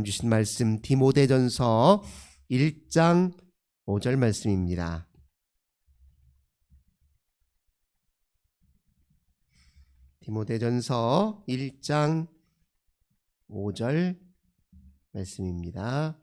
주신 말씀 디모데전서 1장 5절 말씀입니다. 디모데전서 1장 5절 말씀입니다.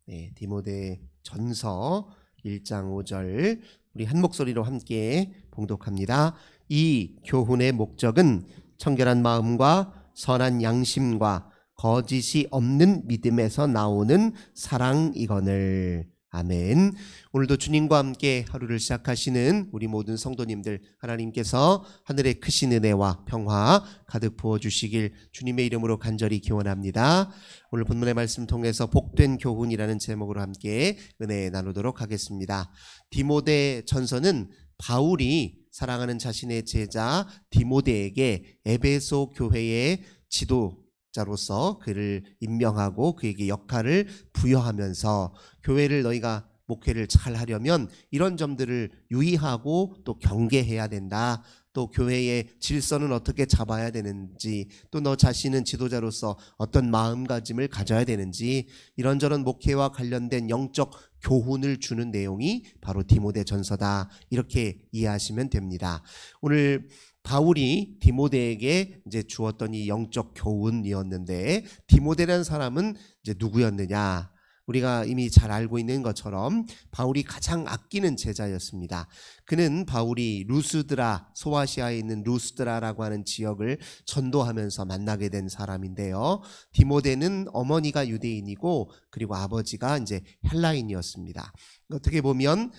네, 디모데전서 1장 5절 우리 한 목소리로 함께 봉독합니다. 이 교훈의 목적은 청결한 마음과 선한 양심과 거짓이 없는 믿음에서 나오는 사랑이거늘. 아멘. 오늘도 주님과 함께 하루를 시작하시는 우리 모든 성도님들, 하나님께서 하늘의 크신 은혜와 평화 가득 부어주시길 주님의 이름으로 간절히 기원합니다. 오늘 본문의 말씀 통해서 복된 교훈이라는 제목으로 함께 은혜 나누도록 하겠습니다. 디모데 전서는 바울이 사랑하는 자신의 제자 디모데에게 에베소 교회의 지도자로서 그를 임명하고 그에게 역할을 부여하면서 교회를 너희가 목회를 잘 하려면 이런 점들을 유의하고 또 경계해야 된다. 또 교회의 질서는 어떻게 잡아야 되는지, 또 너 자신은 지도자로서 어떤 마음가짐을 가져야 되는지, 이런저런 목회와 관련된 영적 교훈을 주는 내용이 바로 디모데 전서다. 이렇게 이해하시면 됩니다. 오늘 바울이 디모데에게 이제 주었던 이 영적 교훈이었는데, 디모데라는 사람은 이제 누구였느냐? 우리가 이미 잘 알고 있는 것처럼 바울이 가장 아끼는 제자였습니다. 그는 바울이 루스드라, 소아시아에 있는 루스드라라고 하는 지역을 전도하면서 만나게 된 사람인데요. 디모데는 어머니가 유대인이고 그리고 아버지가 이제 헬라인이었습니다. 어떻게 보면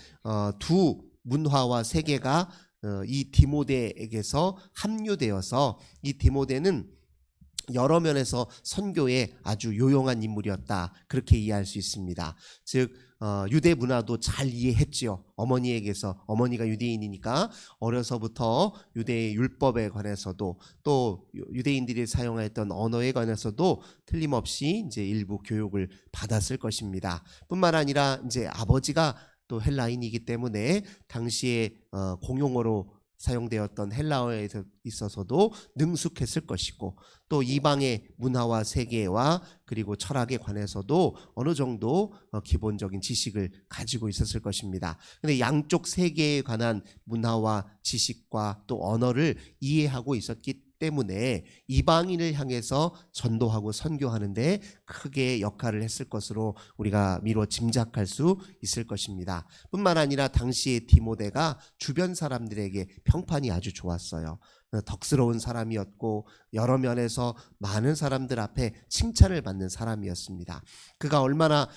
두 문화와 세계가 이 디모데에게서 합류되어서 이 디모데는 여러 면에서 선교에 아주 요용한 인물이었다. 그렇게 이해할 수 있습니다. 즉 유대 문화도 잘 이해했지요. 어머니에게서, 어머니가 유대인이니까 어려서부터 유대의 율법에 관해서도 또 유대인들이 사용했던 언어에 관해서도 틀림없이 이제 일부 교육을 받았을 것입니다. 뿐만 아니라 이제 아버지가 또 헬라인이기 때문에 당시에 공용어로 사용되었던 헬라어에 있어서도 능숙했을 것이고, 또 이방의 문화와 세계와 그리고 철학에 관해서도 어느 정도 기본적인 지식을 가지고 있었을 것입니다. 그런데 양쪽 세계에 관한 문화와 지식과 또 언어를 이해하고 있었기 때문에 이방인을 향해서 전도하고 선교하는데 크게 역할을 했을 것으로 우리가 미루어 짐작할 수 있을 것입니다. 뿐만 아니라 당시에 디모데가 주변 사람들에게 평판이 아주 좋았어요. 덕스러운 사람이었고 여러 면에서 많은 사람들 앞에 칭찬을 받는 사람이었습니다. 그가 얼마나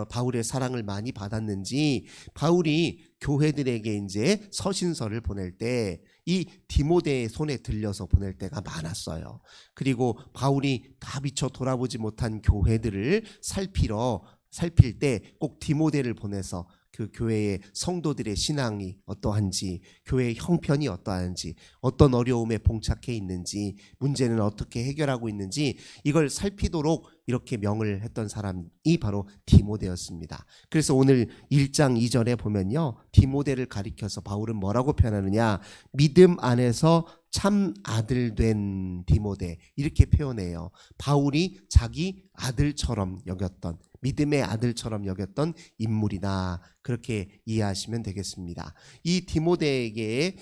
바울의 사랑을 많이 받았는지, 바울이 교회들에게 이제 서신서를 보낼 때 이 디모데의 손에 들려서 보낼 때가 많았어요. 그리고 바울이 다 미처 돌아보지 못한 교회들을 살필 때 꼭 디모데를 보내서 그 교회의 성도들의 신앙이 어떠한지, 교회의 형편이 어떠한지, 어떤 어려움에 봉착해 있는지, 문제는 어떻게 해결하고 있는지 이걸 살피도록 이렇게 명을 했던 사람이 바로 디모데였습니다. 그래서 오늘 1장 2절에 보면요, 디모데를 가리켜서 바울은 뭐라고 표현하느냐, 믿음 안에서 참 아들 된 디모데, 이렇게 표현해요. 바울이 자기 아들처럼 여겼던, 믿음의 아들처럼 여겼던 인물이다. 그렇게 이해하시면 되겠습니다. 이 디모데에게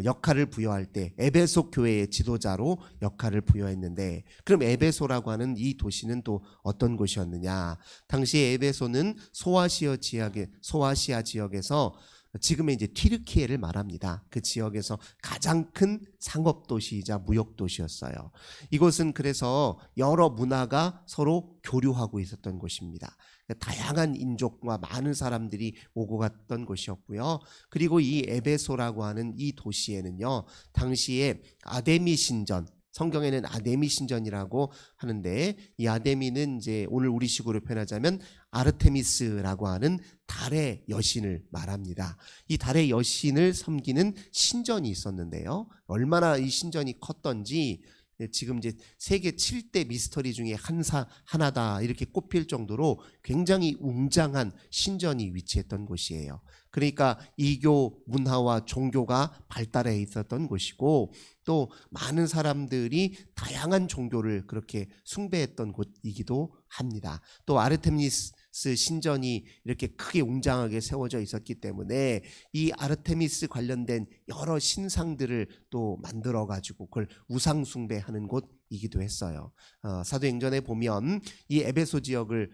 역할을 부여할 때 에베소 교회의 지도자로 역할을 부여했는데, 그럼 에베소라고 하는 이 도시는 또 어떤 곳이었느냐? 당시에 에베소는 소아시아 지역에서 지금의 이제 튀르키예를 말합니다. 그 지역에서 가장 큰 상업도시이자 무역도시였어요. 이곳은 그래서 여러 문화가 서로 교류하고 있었던 곳입니다. 다양한 인종과 많은 사람들이 오고 갔던 곳이었고요. 그리고 이 에베소라고 하는 이 도시에는요, 당시에 아데미 신전, 성경에는 아데미 신전이라고 하는데, 이 아데미는 이제 오늘 우리식으로 표현하자면 아르테미스라고 하는 달의 여신을 말합니다. 이 달의 여신을 섬기는 신전이 있었는데요, 얼마나 이 신전이 컸던지 지금 이제 세계 7대 미스터리 중에 하나다 이렇게 꼽힐 정도로 굉장히 웅장한 신전이 위치했던 곳이에요. 그러니까 이교 문화와 종교가 발달해 있었던 곳이고 또 많은 사람들이 다양한 종교를 그렇게 숭배했던 곳이기도 합니다. 또 아르테미스 신전이 이렇게 크게 웅장하게 세워져 있었기 때문에 이 아르테미스 관련된 여러 신상들을 또 만들어 가지고 그걸 우상 숭배하는 곳이기도 했어요. 사도행전에 보면 이 에베소 지역을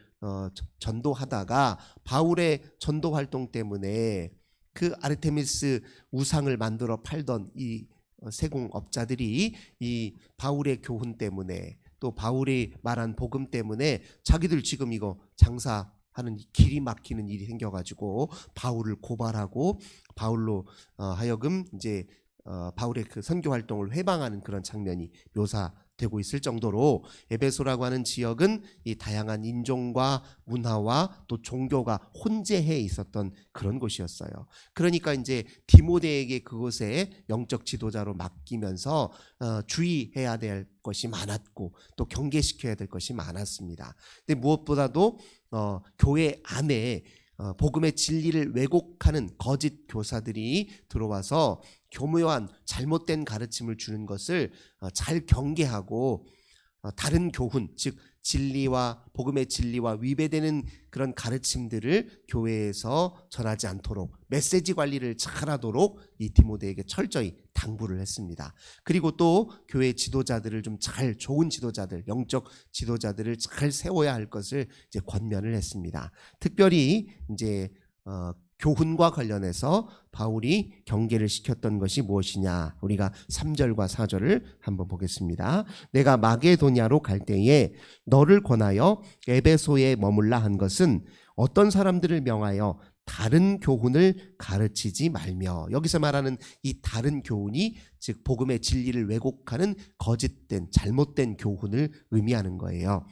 전도하다가 바울의 전도 활동 때문에 그 아르테미스 우상을 만들어 팔던 이 세공업자들이 이 바울의 교훈 때문에 또 바울이 말한 복음 때문에 자기들 지금 이거 장사하는 길이 막히는 일이 생겨가지고 바울을 고발하고 바울로 하여금 이제 바울의 그 선교 활동을 회방하는 그런 장면이 묘사되고 있을 정도로 에베소라고 하는 지역은 이 다양한 인종과 문화와 또 종교가 혼재해 있었던 그런 곳이었어요. 그러니까 이제 디모데에게 그곳에 영적 지도자로 맡기면서 주의해야 될 것이 많았고 또 경계시켜야 될 것이 많았습니다. 근데 무엇보다도 교회 안에 복음의 진리를 왜곡하는 거짓 교사들이 들어와서 교묘한 잘못된 가르침을 주는 것을 잘 경계하고 다른 교훈, 즉 진리와 복음의 진리와 위배되는 그런 가르침들을 교회에서 전하지 않도록 메시지 관리를 잘하도록 이 디모데에게 철저히 당부를 했습니다. 그리고 또 교회 지도자들을 좀 잘 좋은 지도자들, 영적 지도자들을 잘 세워야 할 것을 이제 권면을 했습니다. 특별히 이제 교훈과 관련해서 바울이 경계를 시켰던 것이 무엇이냐, 우리가 3절과 4절을 한번 보겠습니다. 내가 마게도냐로 갈 때에 너를 권하여 에베소에 머물라 한 것은 어떤 사람들을 명하여 다른 교훈을 가르치지 말며, 여기서 말하는 이 다른 교훈이 즉 복음의 진리를 왜곡하는 거짓된 잘못된 교훈을 의미하는 거예요.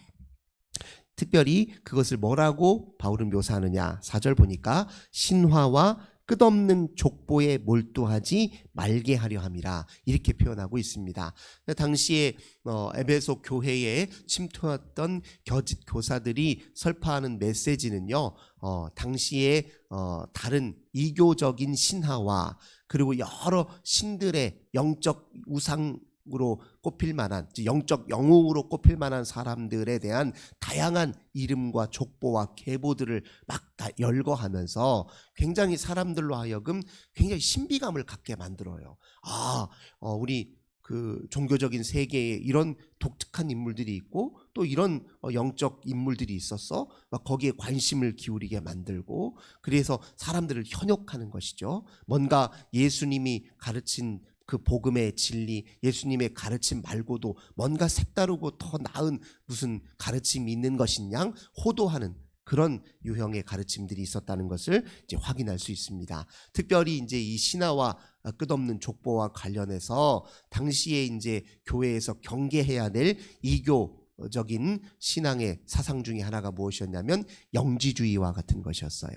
특별히 그것을 뭐라고 바울은 묘사하느냐, 4절 보니까 신화와 끝없는 족보에 몰두하지 말게 하려 함이라 이렇게 표현하고 있습니다. 당시에 에베소 교회에 침투했던 거짓 교사들이 설파하는 메시지는요, 당시에 다른 이교적인 신화와 그리고 여러 신들의 영적 우상으로 꼽힐 만한, 영적 영웅으로 꼽힐 만한 사람들에 대한 다양한 이름과 족보와 계보들을 막 다 열거하면서 굉장히 사람들로 하여금 굉장히 신비감을 갖게 만들어요. 우리 그 종교적인 세계에 이런 독특한 인물들이 있고 또 이런 영적 인물들이 있었어, 막 거기에 관심을 기울이게 만들고, 그래서 사람들을 현혹하는 것이죠. 뭔가 예수님이 가르친 그 복음의 진리, 예수님의 가르침 말고도 뭔가 색다르고 더 나은 무슨 가르침이 있는 것이냐 호도하는 그런 유형의 가르침들이 있었다는 것을 이제 확인할 수 있습니다. 특별히 이제 이 신화와 끝없는 족보와 관련해서 당시에 이제 교회에서 경계해야 될 이교적인 신앙의 사상 중에 하나가 무엇이었냐면 영지주의와 같은 것이었어요.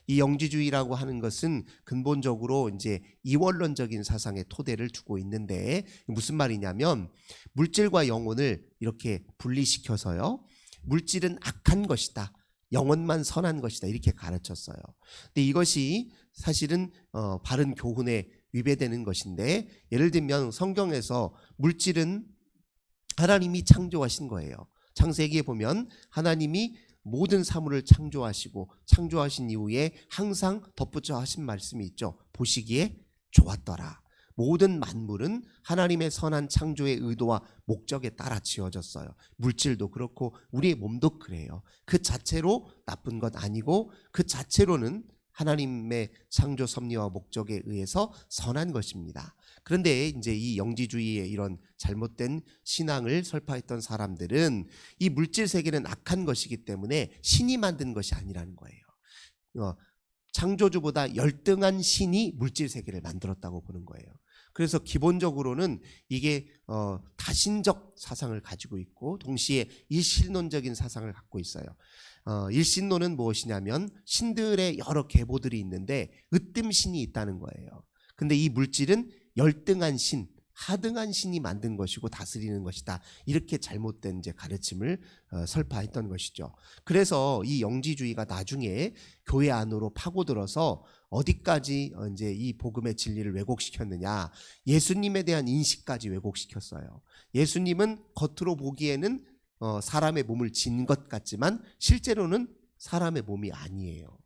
이 영지주의라고 하는 것은 근본적으로 이제 이원론적인 사상의 토대를 두고 있는데, 무슨 말이냐면 물질과 영혼을 이렇게 분리시켜서요, 물질은 악한 것이다, 영혼만 선한 것이다, 이렇게 가르쳤어요. 근데 이것이 사실은 바른 교훈에 위배되는 것인데, 예를 들면 성경에서 물질은 하나님이 창조하신 거예요. 창세기에 보면 하나님이 모든 사물을 창조하시고 창조하신 이후에 항상 덧붙여 하신 말씀이 있죠. 보시기에 좋았더라. 모든 만물은 하나님의 선한 창조의 의도와 목적에 따라 지어졌어요. 물질도 그렇고 우리의 몸도 그래요. 그 자체로 나쁜 것 아니고 그 자체로는 하나님의 창조 섭리와 목적에 의해서 선한 것입니다. 그런데 이제 이 영지주의의 이런 잘못된 신앙을 설파했던 사람들은 이 물질 세계는 악한 것이기 때문에 신이 만든 것이 아니라는 거예요. 창조주보다 열등한 신이 물질 세계를 만들었다고 보는 거예요. 그래서 기본적으로는 이게 다신적 사상을 가지고 있고 동시에 일신론적인 사상을 갖고 있어요. 일신론은 무엇이냐면 신들의 여러 계보들이 있는데 으뜸신이 있다는 거예요. 근데 이 물질은 열등한 신, 하등한 신이 만든 것이고 다스리는 것이다. 이렇게 잘못된 이제 가르침을 설파했던 것이죠. 그래서 이 영지주의가 나중에 교회 안으로 파고들어서 어디까지 이제 이 복음의 진리를 왜곡시켰느냐? 예수님에 대한 인식까지 왜곡시켰어요. 예수님은 겉으로 보기에는 사람의 몸을 진 것 같지만 실제로는 사람의 몸이 아니에요.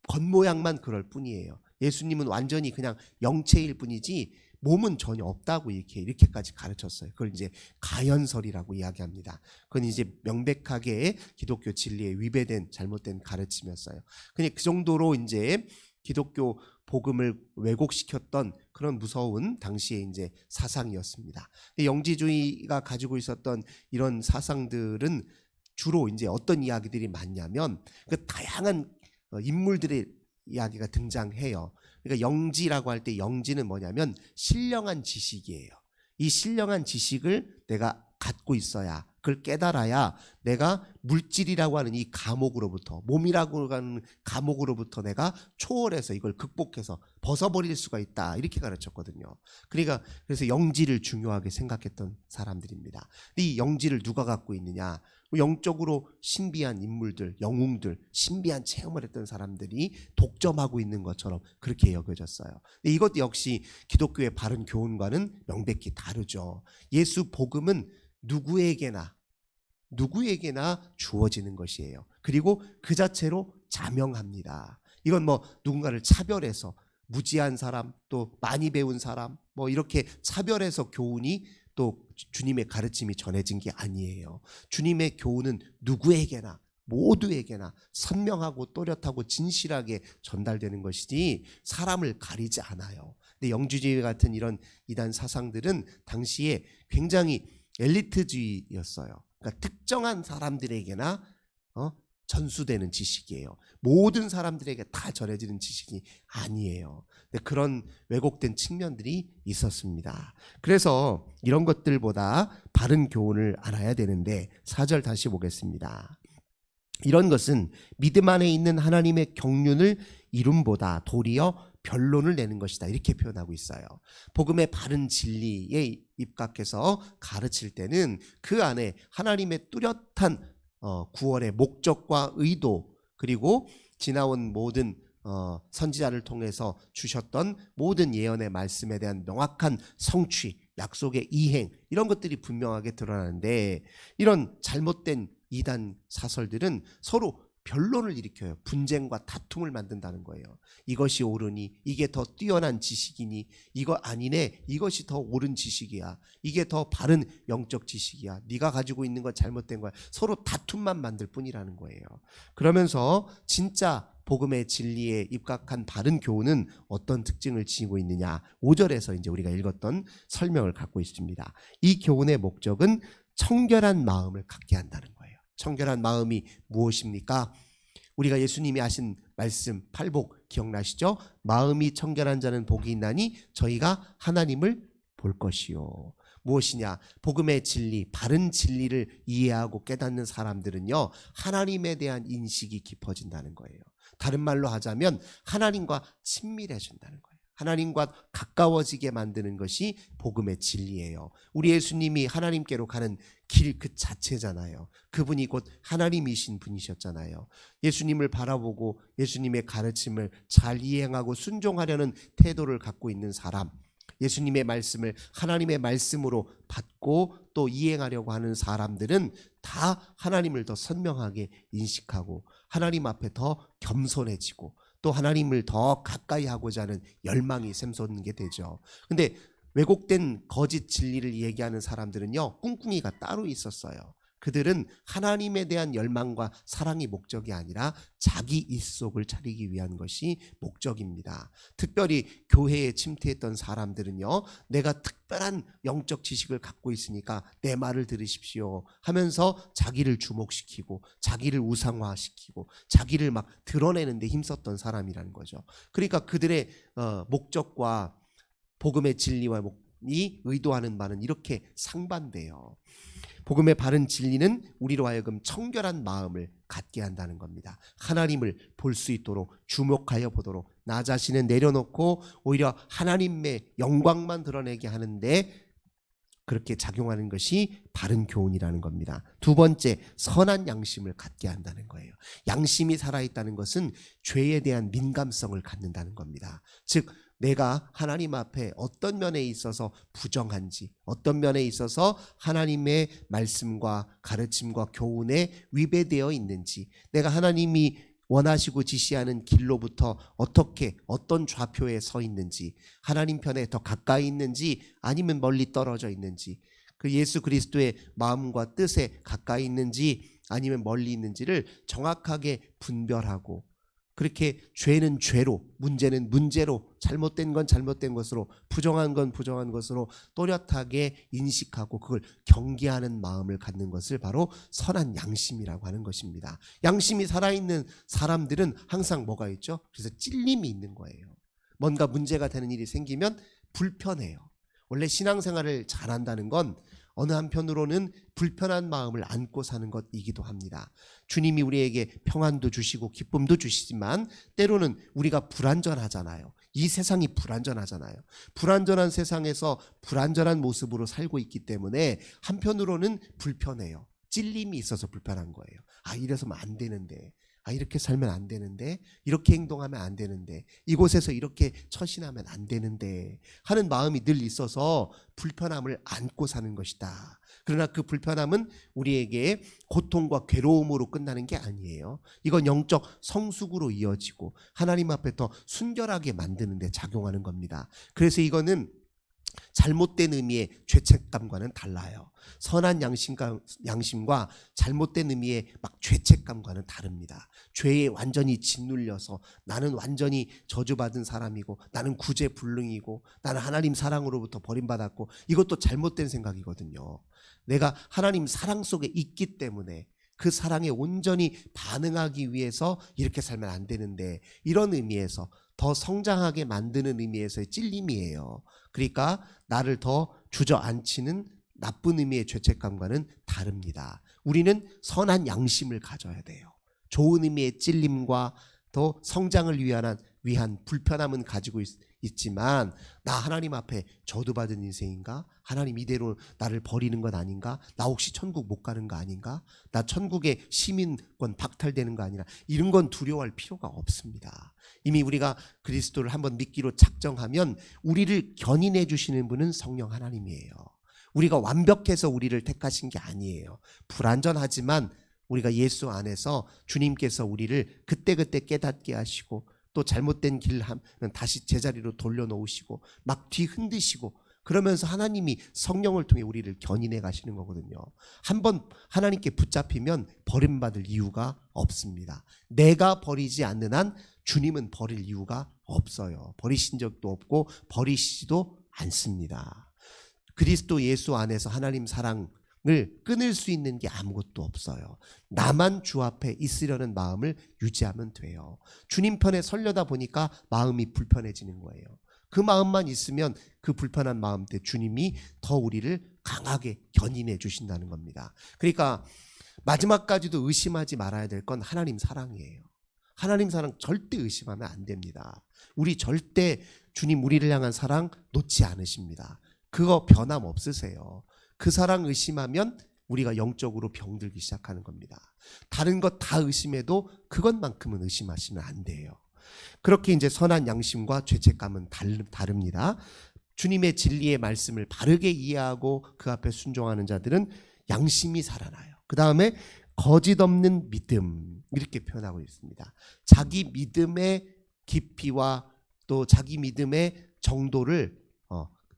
겉모양만 그럴 뿐이에요. 예수님은 완전히 그냥 영체일 뿐이지 몸은 전혀 없다고 이렇게까지 가르쳤어요. 그걸 이제 가연설이라고 이야기합니다. 그건 이제 명백하게 기독교 진리에 위배된 잘못된 가르침이었어요. 그냥 그 정도로 이제 기독교 복음을 왜곡시켰던 그런 무서운 당시의 이제 사상이었습니다. 영지주의가 가지고 있었던 이런 사상들은 주로 이제 어떤 이야기들이 많냐면 그 다양한 인물들의 이야기가 등장해요. 그러니까 영지라고 할 때 영지는 뭐냐면 신령한 지식이에요. 이 신령한 지식을 내가 갖고 있어야, 그걸 깨달아야 내가 물질이라고 하는 이 감옥으로부터, 몸이라고 하는 감옥으로부터 내가 초월해서 이걸 극복해서 벗어버릴 수가 있다. 이렇게 가르쳤거든요. 그러니까 그래서 영지를 중요하게 생각했던 사람들입니다. 이 영지를 누가 갖고 있느냐? 영적으로 신비한 인물들, 영웅들, 신비한 체험을 했던 사람들이 독점하고 있는 것처럼 그렇게 여겨졌어요. 이것 역시 기독교의 바른 교훈과는 명백히 다르죠. 예수 복음은 누구에게나 주어지는 것이에요. 그리고 그 자체로 자명합니다. 이건 뭐 누군가를 차별해서 무지한 사람, 또 많이 배운 사람, 뭐 이렇게 차별해서 교훈이 또 주님의 가르침이 전해진 게 아니에요. 주님의 교훈은 누구에게나, 모두에게나 선명하고 또렷하고 진실하게 전달되는 것이지 사람을 가리지 않아요. 근데 영지주의 같은 이런 이단 사상들은 당시에 굉장히 엘리트주의였어요. 그러니까 특정한 사람들에게나 전수되는 지식이에요. 모든 사람들에게 다 전해지는 지식이 아니에요. 근데 그런 왜곡된 측면들이 있었습니다. 그래서 이런 것들보다 바른 교훈을 알아야 되는데 4절 다시 보겠습니다. 이런 것은 믿음 안에 있는 하나님의 경륜을 이룸보다 도리어 변론을 내는 것이다. 이렇게 표현하고 있어요. 복음의 바른 진리에 입각해서 가르칠 때는 그 안에 하나님의 뚜렷한 구원의 목적과 의도, 그리고 지나온 모든 선지자를 통해서 주셨던 모든 예언의 말씀에 대한 명확한 성취, 약속의 이행, 이런 것들이 분명하게 드러나는데 이런 잘못된 이단 사설들은 서로 변론을 일으켜요. 분쟁과 다툼을 만든다는 거예요. 이것이 옳으니, 이게 더 뛰어난 지식이니, 이거 아니네, 이것이 더 옳은 지식이야, 이게 더 바른 영적 지식이야, 네가 가지고 있는 건 잘못된 거야. 서로 다툼만 만들 뿐이라는 거예요. 그러면서 진짜 복음의 진리에 입각한 바른 교훈은 어떤 특징을 지니고 있느냐, 5절에서 이제 우리가 읽었던 설명을 갖고 있습니다. 이 교훈의 목적은 청결한 마음을 갖게 한다는 거예요. 청결한 마음이 무엇입니까? 우리가 예수님이 하신 말씀 팔복 기억나시죠? 마음이 청결한 자는 복이 있나니 저희가 하나님을 볼 것이요. 무엇이냐? 복음의 진리, 바른 진리를 이해하고 깨닫는 사람들은요, 하나님에 대한 인식이 깊어진다는 거예요. 다른 말로 하자면 하나님과 친밀해진다는 거예요. 하나님과 가까워지게 만드는 것이 복음의 진리예요. 우리 예수님이 하나님께로 가는 길 그 자체잖아요. 그분이 곧 하나님이신 분이셨잖아요. 예수님을 바라보고 예수님의 가르침을 잘 이행하고 순종하려는 태도를 갖고 있는 사람, 예수님의 말씀을 하나님의 말씀으로 받고 또 이행하려고 하는 사람들은 다 하나님을 더 선명하게 인식하고 하나님 앞에 더 겸손해지고 또 하나님을 더 가까이 하고자 하는 열망이 샘솟는 게 되죠. 근데 왜곡된 거짓 진리를 얘기하는 사람들은요, 꿍꿍이가 따로 있었어요. 그들은 하나님에 대한 열망과 사랑이 목적이 아니라 자기 입속을 차리기 위한 것이 목적입니다. 특별히 교회에 침투했던 사람들은요, 내가 특별한 영적 지식을 갖고 있으니까 내 말을 들으십시오 하면서 자기를 주목시키고 자기를 우상화시키고 자기를 막 드러내는 데 힘썼던 사람이라는 거죠. 그러니까 그들의 목적과 복음의 진리와 이 의도하는 바는 이렇게 상반돼요. 복음의 바른 진리는 우리로 하여금 청결한 마음을 갖게 한다는 겁니다. 하나님을 볼 수 있도록, 주목하여 보도록, 나 자신을 내려놓고 오히려 하나님의 영광만 드러내게 하는데 그렇게 작용하는 것이 바른 교훈이라는 겁니다. 두 번째, 선한 양심을 갖게 한다는 거예요. 양심이 살아있다는 것은 죄에 대한 민감성을 갖는다는 겁니다. 즉 내가 하나님 앞에 어떤 면에 있어서 부정한지, 어떤 면에 있어서 하나님의 말씀과 가르침과 교훈에 위배되어 있는지, 내가 하나님이 원하시고 지시하는 길로부터 어떻게 어떤 좌표에 서 있는지, 하나님 편에 더 가까이 있는지 아니면 멀리 떨어져 있는지, 그 예수 그리스도의 마음과 뜻에 가까이 있는지 아니면 멀리 있는지를 정확하게 분별하고, 그렇게 죄는 죄로, 문제는 문제로, 잘못된 건 잘못된 것으로, 부정한 건 부정한 것으로 또렷하게 인식하고 그걸 경계하는 마음을 갖는 것을 바로 선한 양심이라고 하는 것입니다. 양심이 살아있는 사람들은 항상 뭐가 있죠? 그래서 찔림이 있는 거예요. 뭔가 문제가 되는 일이 생기면 불편해요. 원래 신앙생활을 잘한다는 건 어느 한편으로는 불편한 마음을 안고 사는 것이기도 합니다. 주님이 우리에게 평안도 주시고 기쁨도 주시지만 때로는 우리가 불안전하잖아요. 이 세상이 불안전하잖아요. 불안전한 세상에서 불안전한 모습으로 살고 있기 때문에 한편으로는 불편해요. 찔림이 있어서 불편한 거예요. 아, 이래서면 안 되는데, 아, 이렇게 살면 안 되는데, 이렇게 행동하면 안 되는데, 이곳에서 이렇게 처신하면 안 되는데 하는 마음이 늘 있어서 불편함을 안고 사는 것이다. 그러나 그 불편함은 우리에게 고통과 괴로움으로 끝나는 게 아니에요. 이건 영적 성숙으로 이어지고 하나님 앞에 더 순결하게 만드는 데 작용하는 겁니다. 그래서 이거는 잘못된 의미의 죄책감과는 달라요. 선한 양심과 잘못된 의미의 막 죄책감과는 다릅니다. 죄에 완전히 짓눌려서 나는 완전히 저주받은 사람이고, 나는 구제불능이고, 나는 하나님 사랑으로부터 버림받았고, 이것도 잘못된 생각이거든요. 내가 하나님 사랑 속에 있기 때문에 그 사랑에 온전히 반응하기 위해서 이렇게 살면 안 되는데, 이런 의미에서 더 성장하게 만드는 의미에서의 찔림이에요. 그러니까 나를 더 주저앉히는 나쁜 의미의 죄책감과는 다릅니다. 우리는 선한 양심을 가져야 돼요. 좋은 의미의 찔림과 더 성장을 위한 불편함은 가지고 있지만, 나 하나님 앞에 저주받은 인생인가? 하나님 이대로 나를 버리는 건 아닌가? 나 혹시 천국 못 가는 거 아닌가? 나 천국의 시민권 박탈되는 거 아니라, 이런 건 두려워할 필요가 없습니다. 이미 우리가 그리스도를 한번 믿기로 작정하면 우리를 견인해 주시는 분은 성령 하나님이에요. 우리가 완벽해서 우리를 택하신 게 아니에요. 불완전하지만 우리가 예수 안에서 주님께서 우리를 그때그때 깨닫게 하시고, 또 잘못된 길 하면 다시 제자리로 돌려놓으시고 막 뒤흔드시고, 그러면서 하나님이 성령을 통해 우리를 견인해 가시는 거거든요. 한번 하나님께 붙잡히면 버림받을 이유가 없습니다. 내가 버리지 않는 한 주님은 버릴 이유가 없어요. 버리신 적도 없고 버리시지도 않습니다. 그리스도 예수 안에서 하나님 사랑을 끊을 수 있는 게 아무것도 없어요. 나만 주 앞에 있으려는 마음을 유지하면 돼요. 주님 편에 서려다 보니까 마음이 불편해지는 거예요. 그 마음만 있으면 그 불편한 마음 때 주님이 더 우리를 강하게 견인해 주신다는 겁니다. 그러니까 마지막까지도 의심하지 말아야 될 건 하나님 사랑이에요. 하나님 사랑 절대 의심하면 안 됩니다. 우리 절대 주님 우리를 향한 사랑 놓지 않으십니다. 그거 변함없으세요. 그 사랑 의심하면 우리가 영적으로 병들기 시작하는 겁니다. 다른 것 다 의심해도 그것만큼은 의심하시면 안 돼요. 그렇게 이제 선한 양심과 죄책감은 다릅니다. 주님의 진리의 말씀을 바르게 이해하고 그 앞에 순종하는 자들은 양심이 살아나요. 그 다음에 거짓 없는 믿음, 이렇게 표현하고 있습니다. 자기 믿음의 깊이와 또 자기 믿음의 정도를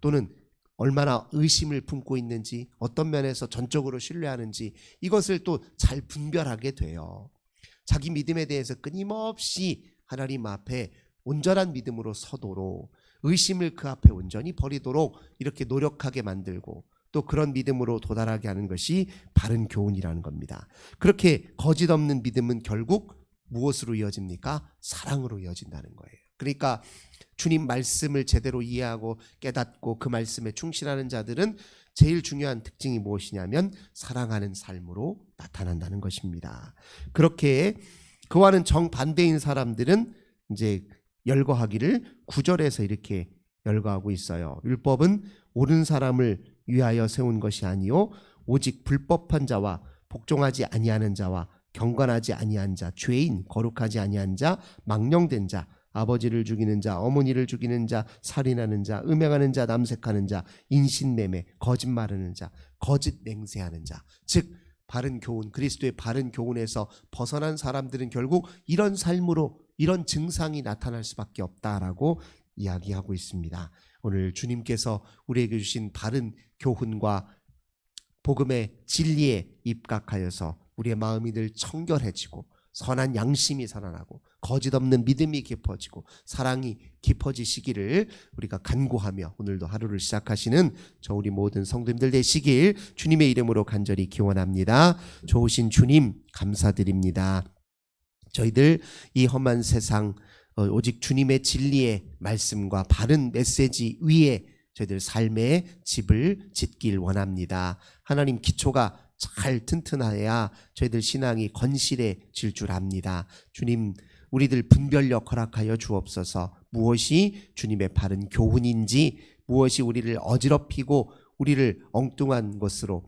또는 얼마나 의심을 품고 있는지, 어떤 면에서 전적으로 신뢰하는지, 이것을 또 잘 분별하게 돼요. 자기 믿음에 대해서 끊임없이 하나님 앞에 온전한 믿음으로 서도록, 의심을 그 앞에 온전히 버리도록 이렇게 노력하게 만들고, 또 그런 믿음으로 도달하게 하는 것이 바른 교훈이라는 겁니다. 그렇게 거짓 없는 믿음은 결국 무엇으로 이어집니까? 사랑으로 이어진다는 거예요. 그러니까 주님 말씀을 제대로 이해하고 깨닫고 그 말씀에 충실하는 자들은 제일 중요한 특징이 무엇이냐면 사랑하는 삶으로 나타난다는 것입니다. 그렇게 그와는 정반대인 사람들은 이제 열거하기를 9절에서 이렇게 열거하고 있어요. 율법은 옳은 사람을 위하여 세운 것이 아니요 오직 불법한 자와 복종하지 아니하는 자와 경건하지 아니한 자, 죄인, 거룩하지 아니한 자, 망령된 자, 아버지를 죽이는 자, 어머니를 죽이는 자, 살인하는 자, 음행하는 자, 남색하는 자, 인신매매, 거짓말하는 자, 거짓 맹세하는 자. 즉 바른 교훈, 그리스도의 바른 교훈에서 벗어난 사람들은 결국 이런 삶으로 이런 증상이 나타날 수밖에 없다라고 이야기하고 있습니다. 오늘 주님께서 우리에게 주신 바른 교훈과 복음의 진리에 입각하여서 우리의 마음이 늘 청결해지고 선한 양심이 살아나고 거짓 없는 믿음이 깊어지고 사랑이 깊어지시기를 우리가 간구하며 오늘도 하루를 시작하시는 저 우리 모든 성도님들 되시길 주님의 이름으로 간절히 기원합니다. 좋으신 주님 감사드립니다. 저희들 이 험한 세상 오직 주님의 진리의 말씀과 바른 메시지 위에 저희들 삶의 집을 짓길 원합니다. 하나님 기초가 잘 튼튼해야 저희들 신앙이 건실해질 줄 압니다. 주님 우리들 분별력 허락하여 주옵소서. 무엇이 주님의 바른 교훈인지, 무엇이 우리를 어지럽히고 우리를 엉뚱한 것으로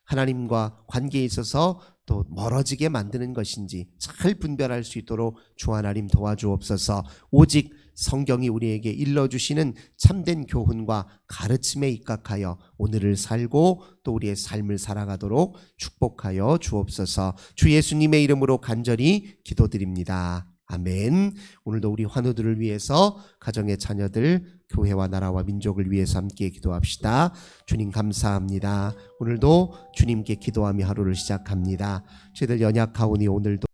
하나님과 관계에 있어서 또 멀어지게 만드는 것인지 잘 분별할 수 있도록 주 하나님 도와주옵소서. 오직 성경이 우리에게 일러주시는 참된 교훈과 가르침에 입각하여 오늘을 살고 또 우리의 삶을 살아가도록 축복하여 주옵소서. 주 예수님의 이름으로 간절히 기도드립니다. 아멘. 오늘도 우리 환우들을 위해서 가정의 자녀들, 교회와 나라와 민족을 위해서 함께 기도합시다. 주님 감사합니다. 오늘도 주님께 기도하며 하루를 시작합니다. 저희들 연약하오니 오늘도